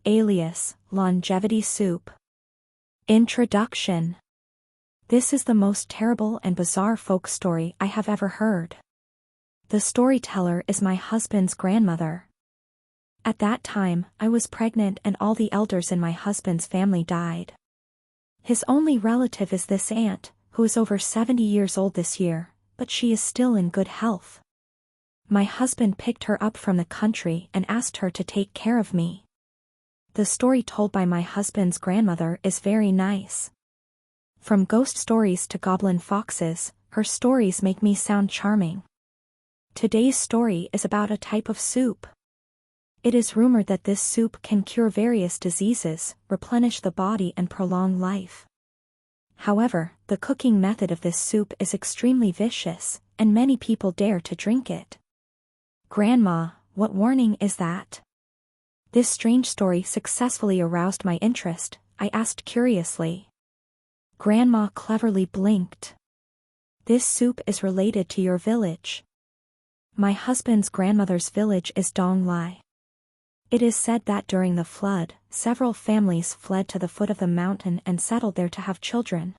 alias, longevity soup. Introduction. This is the most terrible and bizarre folk story I have ever heard. The storyteller is my husband's grandmother. At that time, I was pregnant and all the elders in my husband's family died. His only relative is this aunt, who is over 70 years old this year, but she is still in good health. My husband picked her up from the country and asked her to take care of me. The story told by my husband's grandmother is very nice. From ghost stories to goblin foxes, her stories make me sound charming. Today's story is about a type of soup. It is rumored that this soup can cure various diseases, replenish the body and prolong life. However, the cooking method of this soup is extremely vicious, and many people dare to drink it. Grandma, what warning is that? This strange story successfully aroused my interest, I asked curiously. Grandma cleverly blinked. This soup is related to your village. My husband's grandmother's village is Dong Lai. It is said that during the flood, several families fled to the foot of the mountain and settled there to have children.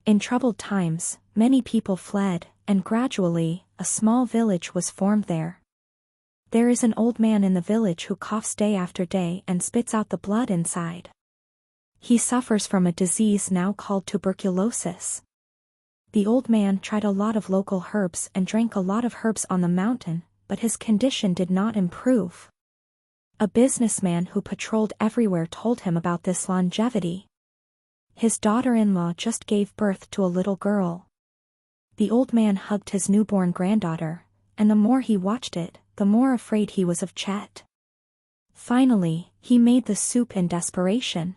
In troubled times, many people fled, and gradually, a small village was formed there. There is an old man in the village who coughs day after day and spits out the blood inside. He suffers from a disease now called tuberculosis. The old man tried a lot of local herbs and drank a lot of herbs on the mountain, but his condition did not improve. A businessman who patrolled everywhere told him about this longevity. His daughter-in-law just gave birth to a little girl. The old man hugged his newborn granddaughter, and the more he watched it, the more afraid he was of Chet. Finally, he made the soup in desperation.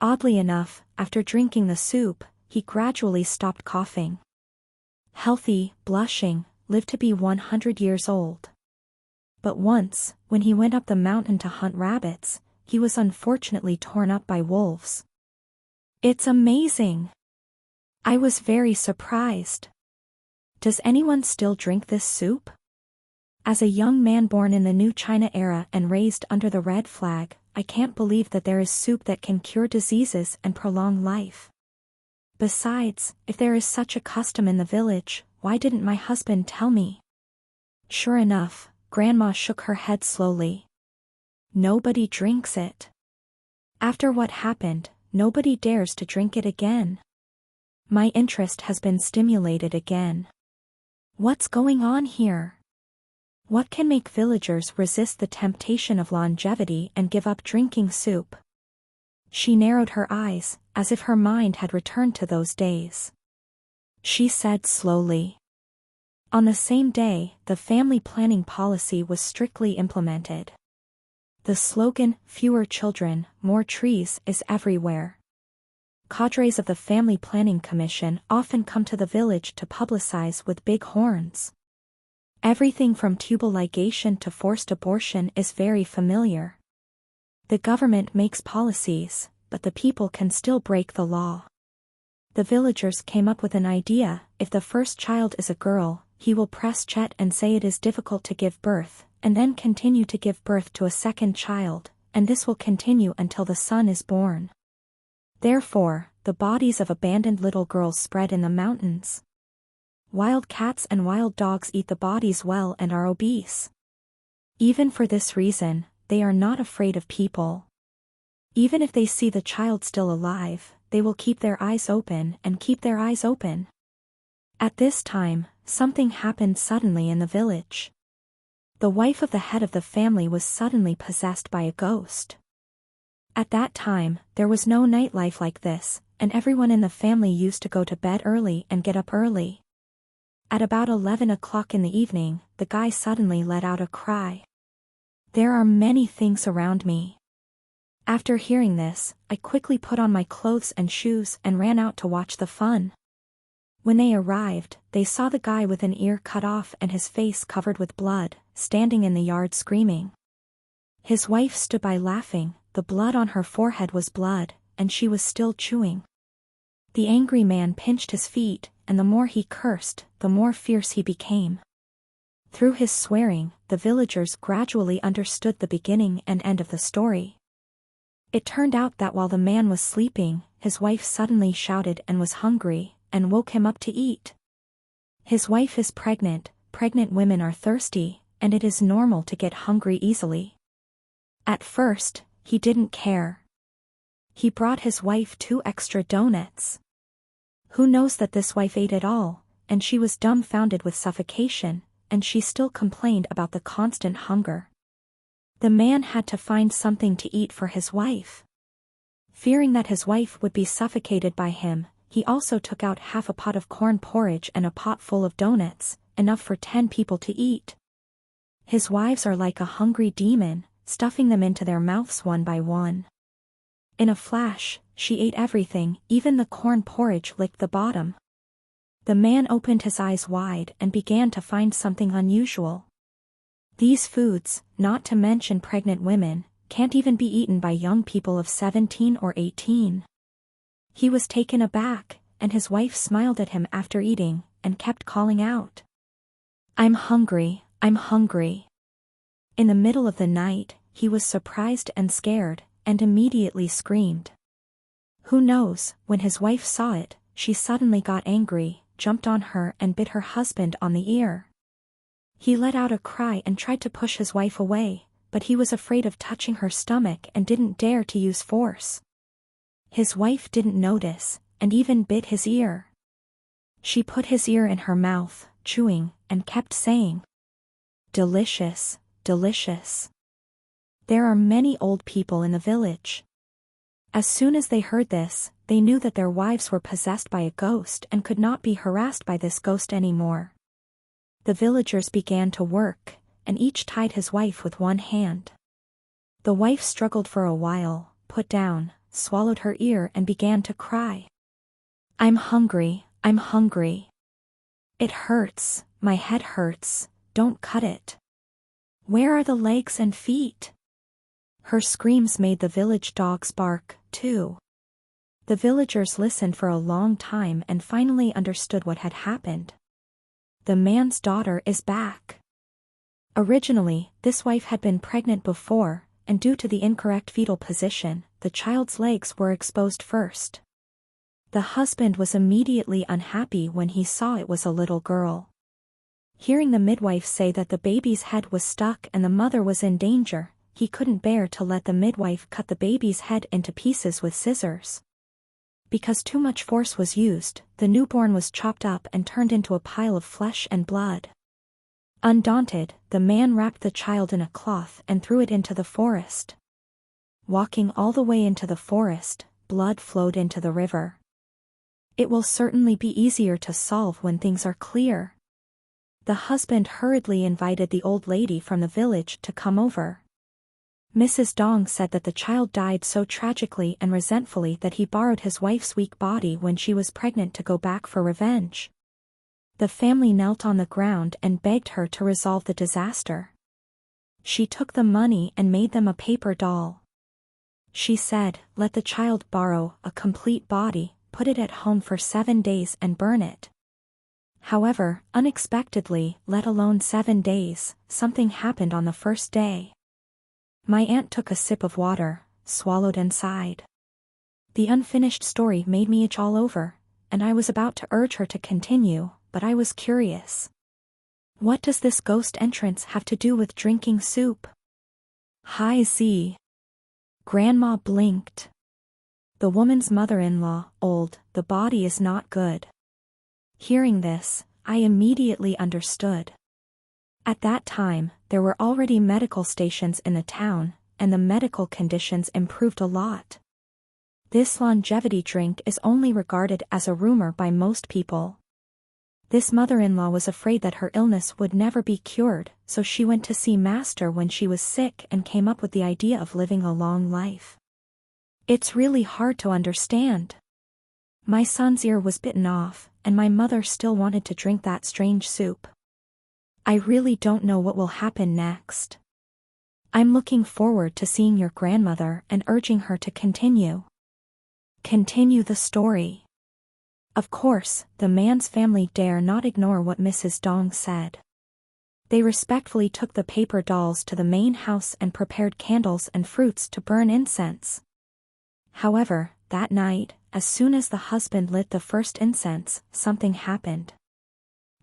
Oddly enough, after drinking the soup, he gradually stopped coughing. Healthy, blushing, lived to be 100 years old. But once, when he went up the mountain to hunt rabbits, he was unfortunately torn up by wolves. It's amazing! I was very surprised. Does anyone still drink this soup? As a young man born in the New China era and raised under the red flag, I can't believe that there is soup that can cure diseases and prolong life. Besides, if there is such a custom in the village, why didn't my husband tell me? Sure enough, Grandma shook her head slowly. Nobody drinks it. After what happened, nobody dares to drink it again. My interest has been stimulated again. What's going on here? What can make villagers resist the temptation of longevity and give up drinking soup? She narrowed her eyes, as if her mind had returned to those days. She said slowly. On the same day, the family planning policy was strictly implemented. The slogan, "Fewer children, more trees," is everywhere. Cadres of the Family Planning Commission often come to the village to publicize with big horns. Everything from tubal ligation to forced abortion is very familiar. The government makes policies, but the people can still break the law. The villagers came up with an idea: if the first child is a girl, he will press Chet and say it is difficult to give birth, and then continue to give birth to a second child, and this will continue until the son is born. Therefore, the bodies of abandoned little girls spread in the mountains. Wild cats and wild dogs eat the bodies well and are obese. Even for this reason, they are not afraid of people. Even if they see the child still alive, they will keep their eyes open and keep their eyes open. At this time, something happened suddenly in the village. The wife of the head of the family was suddenly possessed by a ghost. At that time, there was no nightlife like this, and everyone in the family used to go to bed early and get up early. At about 11 o'clock in the evening, the guy suddenly let out a cry. There are many things around me. After hearing this, I quickly put on my clothes and shoes and ran out to watch the fun. When they arrived, they saw the guy with an ear cut off and his face covered with blood, standing in the yard screaming. His wife stood by laughing, the blood on her forehead was blood, and she was still chewing. The angry man pinched his feet, and the more he cursed, the more fierce he became. Through his swearing, the villagers gradually understood the beginning and end of the story. It turned out that while the man was sleeping, his wife suddenly shouted and was hungry, and woke him up to eat. His wife is pregnant, pregnant women are thirsty, and it is normal to get hungry easily. At first, he didn't care. He brought his wife 2 extra donuts. Who knows that this wife ate it all, and she was dumbfounded with suffocation, and she still complained about the constant hunger. The man had to find something to eat for his wife. Fearing that his wife would be suffocated by him, he also took out half a pot of corn porridge and a pot full of donuts, enough for 10 people to eat. His wives are like a hungry demon, stuffing them into their mouths one by one. In a flash, she ate everything, even the corn porridge licked the bottom. The man opened his eyes wide and began to find something unusual. These foods, not to mention pregnant women, can't even be eaten by young people of 17 or 18. He was taken aback, and his wife smiled at him after eating, and kept calling out, "I'm hungry, I'm hungry." In the middle of the night, he was surprised and scared, and immediately screamed. Who knows, when his wife saw it, she suddenly got angry, jumped on her and bit her husband on the ear. He let out a cry and tried to push his wife away, but he was afraid of touching her stomach and didn't dare to use force. His wife didn't notice, and even bit his ear. She put his ear in her mouth, chewing, and kept saying, "Delicious, delicious." There are many old people in the village. As soon as they heard this, they knew that their wives were possessed by a ghost and could not be harassed by this ghost anymore. The villagers began to work, and each tied his wife with one hand. The wife struggled for a while, put down, swallowed her ear and began to cry. "I'm hungry, I'm hungry. It hurts, my head hurts, don't cut it. Where are the legs and feet?" Her screams made the village dogs bark, too. The villagers listened for a long time and finally understood what had happened. The man's daughter is back. Originally, this wife had been pregnant before, and due to the incorrect fetal position, the child's legs were exposed first. The husband was immediately unhappy when he saw it was a little girl. Hearing the midwife say that the baby's head was stuck and the mother was in danger, he couldn't bear to let the midwife cut the baby's head into pieces with scissors. Because too much force was used, the newborn was chopped up and turned into a pile of flesh and blood. Undaunted, the man wrapped the child in a cloth and threw it into the forest. Walking all the way into the forest, blood flowed into the river. It will certainly be easier to solve when things are clear. The husband hurriedly invited the old lady from the village to come over. Mrs. Dong said that the child died so tragically and resentfully that he borrowed his wife's weak body when she was pregnant to go back for revenge. The family knelt on the ground and begged her to resolve the disaster. She took the money and made them a paper doll. She said, "Let the child borrow a complete body, put it at home for 7 days and burn it." However, unexpectedly, let alone 7 days, something happened on the first day. My aunt took a sip of water, swallowed and sighed. The unfinished story made me itch all over, and I was about to urge her to continue, but I was curious. What does this ghost entrance have to do with drinking soup? Hi Z. Grandma blinked. The woman's mother-in-law, old, the body is not good. Hearing this, I immediately understood. At that time, there were already medical stations in the town, and the medical conditions improved a lot. This longevity drink is only regarded as a rumor by most people. This mother-in-law was afraid that her illness would never be cured, so she went to see Master when she was sick and came up with the idea of living a long life. It's really hard to understand. My son's ear was bitten off, and my mother still wanted to drink that strange soup. I really don't know what will happen next. I'm looking forward to seeing your grandmother and urging her to continue. Continue the story. Of course, the man's family dare not ignore what Mrs. Dong said. They respectfully took the paper dolls to the main house and prepared candles and fruits to burn incense. However, that night, as soon as the husband lit the first incense, something happened.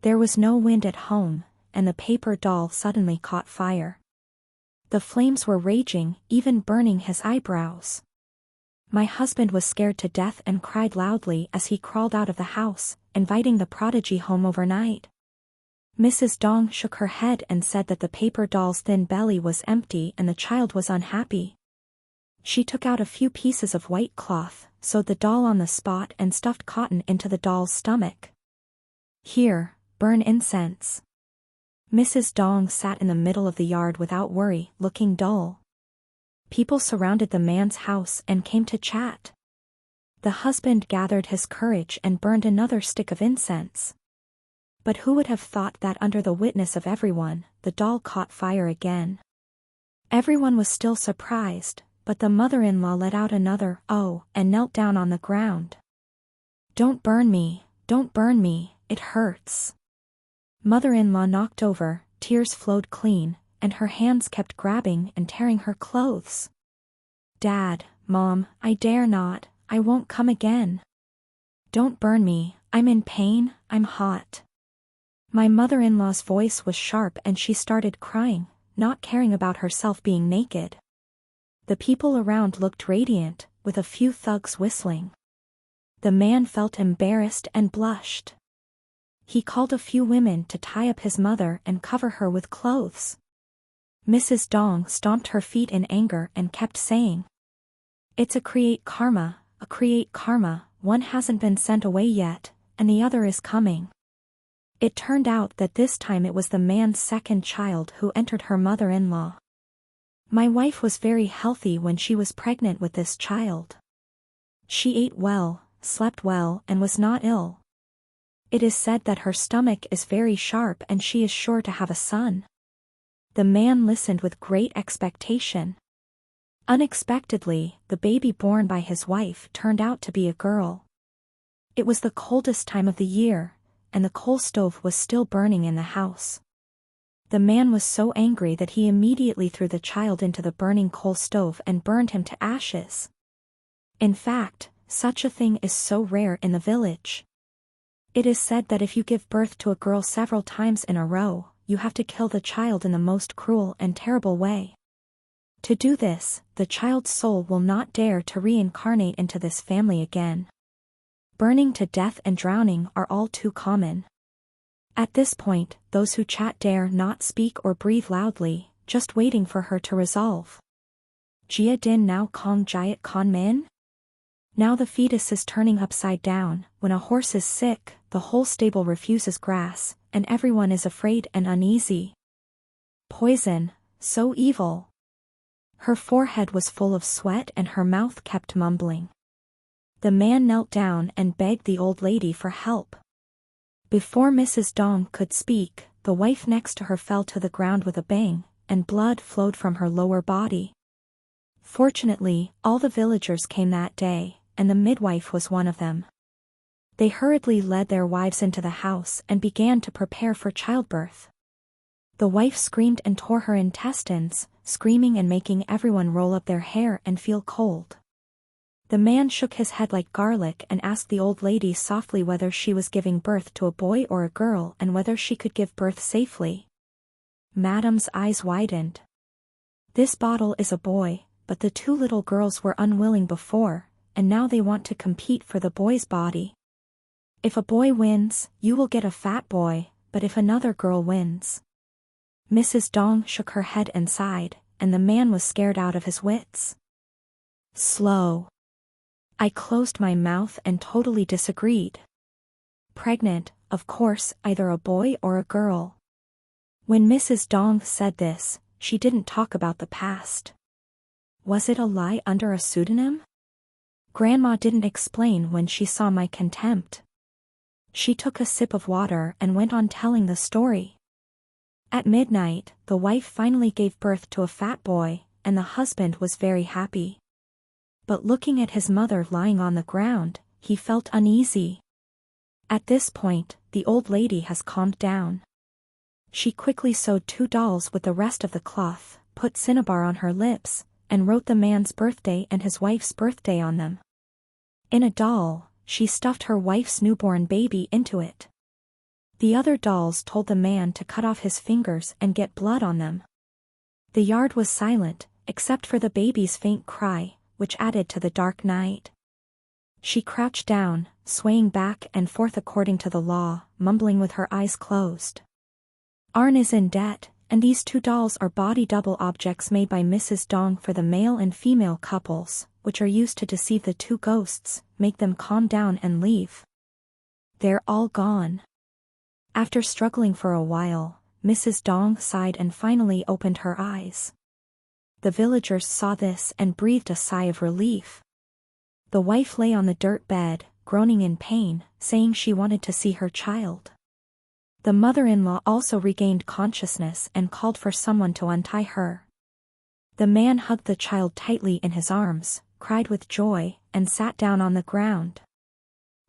There was no wind at home, and the paper doll suddenly caught fire. The flames were raging, even burning his eyebrows. My husband was scared to death and cried loudly as he crawled out of the house, inviting the prodigy home overnight. Mrs. Dong shook her head and said that the paper doll's thin belly was empty and the child was unhappy. She took out a few pieces of white cloth, sewed the doll on the spot and stuffed cotton into the doll's stomach. "Here, burn incense." Mrs. Dong sat in the middle of the yard without worry, looking dull. People surrounded the man's house and came to chat. The husband gathered his courage and burned another stick of incense. But who would have thought that under the witness of everyone, the doll caught fire again? Everyone was still surprised, but the mother-in-law let out another "oh" and knelt down on the ground. "Don't burn me, it hurts." Mother-in-law knocked over, tears flowed clean, and her hands kept grabbing and tearing her clothes. "Dad, Mom, I dare not, I won't come again. Don't burn me, I'm in pain, I'm hot." My mother-in-law's voice was sharp and she started crying, not caring about herself being naked. The people around looked radiant, with a few thugs whistling. The man felt embarrassed and blushed. He called a few women to tie up his mother and cover her with clothes. Mrs. Dong stomped her feet in anger and kept saying, "It's a create karma, one hasn't been sent away yet, and the other is coming." It turned out that this time it was the man's second child who entered her mother-in-law. My wife was very healthy when she was pregnant with this child. She ate well, slept well and was not ill. It is said that her stomach is very sharp and she is sure to have a son. The man listened with great expectation. Unexpectedly, the baby born by his wife turned out to be a girl. It was the coldest time of the year, and the coal stove was still burning in the house. The man was so angry that he immediately threw the child into the burning coal stove and burned him to ashes. In fact, such a thing is so rare in the village. It is said that if you give birth to a girl several times in a row, you have to kill the child in the most cruel and terrible way. To do this, the child's soul will not dare to reincarnate into this family again. Burning to death and drowning are all too common. At this point, those who chat dare not speak or breathe loudly, just waiting for her to resolve. Jia din now kong jiat kon min? Now the fetus is turning upside down. When a horse is sick, the whole stable refuses grass, and everyone is afraid and uneasy. Poison, so evil. Her forehead was full of sweat and her mouth kept mumbling. The man knelt down and begged the old lady for help. Before Mrs. Dong could speak, the wife next to her fell to the ground with a bang, and blood flowed from her lower body. Fortunately, all the villagers came that day, and the midwife was one of them. They hurriedly led their wives into the house and began to prepare for childbirth. The wife screamed and tore her intestines, screaming and making everyone roll up their hair and feel cold. The man shook his head like garlic and asked the old lady softly whether she was giving birth to a boy or a girl and whether she could give birth safely. Madam's eyes widened. "This bottle is a boy, but the two little girls were unwilling before, and now they want to compete for the boy's body. If a boy wins, you will get a fat boy, but if another girl wins." Mrs. Dong shook her head and sighed, and the man was scared out of his wits. Slow. I closed my mouth and totally disagreed. Pregnant, of course, either a boy or a girl. When Mrs. Dong said this, she didn't talk about the past. Was it a lie under a pseudonym? Grandma didn't explain when she saw my contempt. She took a sip of water and went on telling the story. At midnight, the wife finally gave birth to a fat boy, and the husband was very happy. But looking at his mother lying on the ground, he felt uneasy. At this point, the old lady has calmed down. She quickly sewed 2 dolls with the rest of the cloth, put cinnabar on her lips, and wrote the man's birthday and his wife's birthday on them. In a doll, she stuffed her wife's newborn baby into it. The other dolls told the man to cut off his fingers and get blood on them. The yard was silent, except for the baby's faint cry, which added to the dark night. She crouched down, swaying back and forth according to the law, mumbling with her eyes closed. Arn is in debt, and these two dolls are body double objects made by Mrs. Dong for the male and female couples, which are used to deceive the two ghosts, make them calm down and leave. They're all gone. After struggling for a while, Mrs. Dong sighed and finally opened her eyes. The villagers saw this and breathed a sigh of relief. The wife lay on the dirt bed, groaning in pain, saying she wanted to see her child. The mother-in-law also regained consciousness and called for someone to untie her. The man hugged the child tightly in his arms, cried with joy, and sat down on the ground.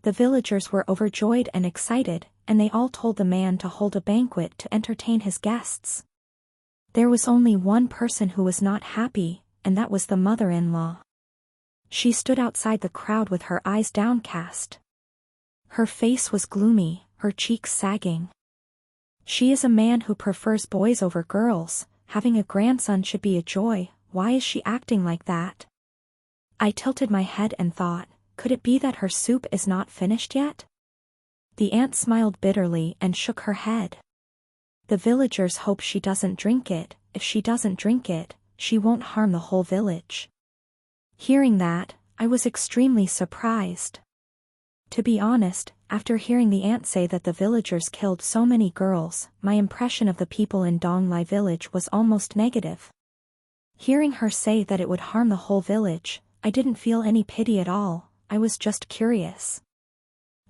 The villagers were overjoyed and excited, and they all told the man to hold a banquet to entertain his guests. There was only one person who was not happy, and that was the mother-in-law. She stood outside the crowd with her eyes downcast. Her face was gloomy, her cheeks sagging. She is a man who prefers boys over girls. Having a grandson should be a joy. Why is she acting like that? I tilted my head and thought, could it be that her soup is not finished yet? The aunt smiled bitterly and shook her head. The villagers hope she doesn't drink it. If she doesn't drink it, she won't harm the whole village. Hearing that, I was extremely surprised. To be honest, after hearing the aunt say that the villagers killed so many girls, my impression of the people in Dong Lai village was almost negative. Hearing her say that it would harm the whole village, I didn't feel any pity at all. I was just curious.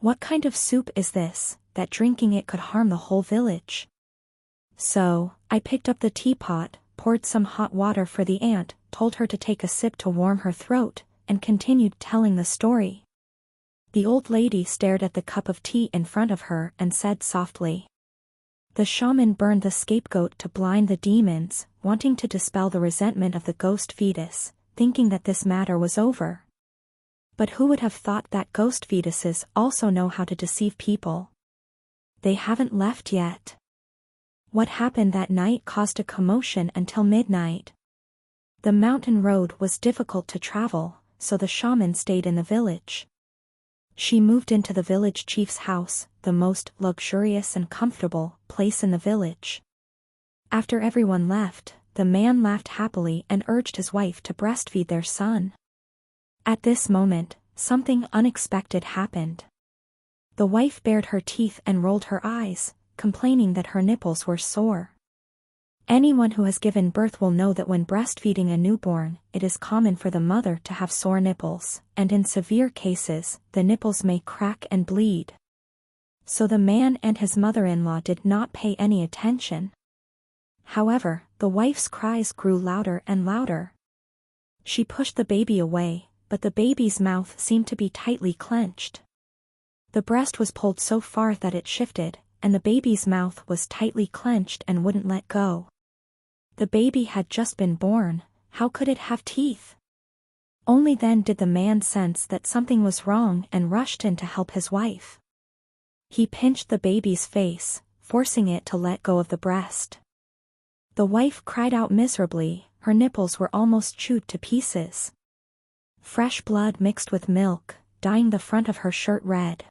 What kind of soup is this, that drinking it could harm the whole village? So, I picked up the teapot, poured some hot water for the aunt, told her to take a sip to warm her throat, and continued telling the story. The old lady stared at the cup of tea in front of her and said softly, "The shaman burned the scapegoat to blind the demons, wanting to dispel the resentment of the ghost fetus, thinking that this matter was over. But who would have thought that ghost fetuses also know how to deceive people? They haven't left yet. What happened that night caused a commotion until midnight. The mountain road was difficult to travel, so the shaman stayed in the village. She moved into the village chief's house, the most luxurious and comfortable place in the village. After everyone left, the man laughed happily and urged his wife to breastfeed their son. At this moment, something unexpected happened. The wife bared her teeth and rolled her eyes, complaining that her nipples were sore. Anyone who has given birth will know that when breastfeeding a newborn, it is common for the mother to have sore nipples, and in severe cases, the nipples may crack and bleed. So the man and his mother-in-law did not pay any attention. However, the wife's cries grew louder and louder. She pushed the baby away, but the baby's mouth seemed to be tightly clenched. The breast was pulled so far that it shifted, and the baby's mouth was tightly clenched and wouldn't let go. The baby had just been born. How could it have teeth? Only then did the man sense that something was wrong and rushed in to help his wife. He pinched the baby's face, forcing it to let go of the breast. The wife cried out miserably. Her nipples were almost chewed to pieces. Fresh blood mixed with milk, dyeing the front of her shirt red.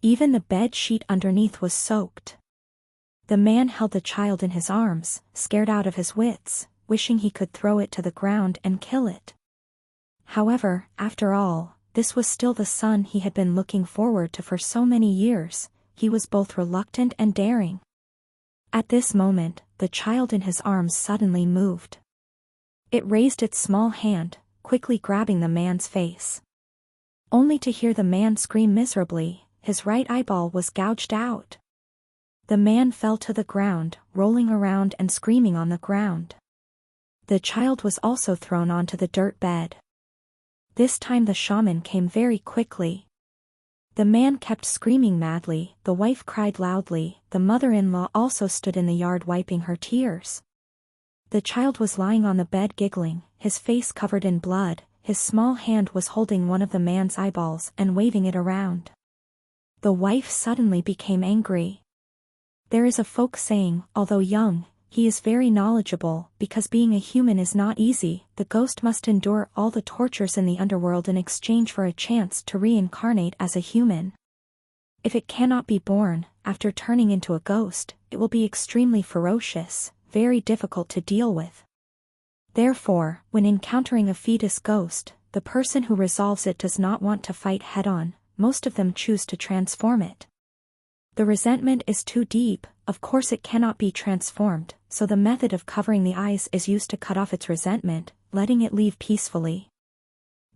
Even the bed sheet underneath was soaked. The man held the child in his arms, scared out of his wits, wishing he could throw it to the ground and kill it. However, after all, this was still the son he had been looking forward to for so many years. He was both reluctant and daring. At this moment, the child in his arms suddenly moved. It raised its small hand, quickly grabbing the man's face. Only to hear the man scream miserably. His right eyeball was gouged out. The man fell to the ground, rolling around and screaming on the ground. The child was also thrown onto the dirt bed. This time the shaman came very quickly. The man kept screaming madly, the wife cried loudly, the mother-in-law also stood in the yard wiping her tears. The child was lying on the bed giggling, his face covered in blood, his small hand was holding one of the man's eyeballs and waving it around. The wife suddenly became angry. There is a folk saying, although young, he is very knowledgeable, because being a human is not easy. The ghost must endure all the tortures in the underworld in exchange for a chance to reincarnate as a human. If it cannot be borne, after turning into a ghost, it will be extremely ferocious, very difficult to deal with. Therefore, when encountering a fetus ghost, the person who resolves it does not want to fight head-on, most of them choose to transform it. The resentment is too deep, of course it cannot be transformed, so the method of covering the eyes is used to cut off its resentment, letting it leave peacefully.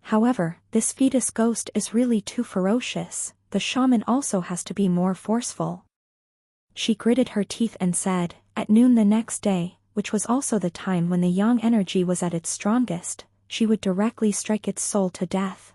However, this fetus ghost is really too ferocious, the shaman also has to be more forceful. She gritted her teeth and said, at noon the next day, which was also the time when the yang energy was at its strongest, she would directly strike its soul to death.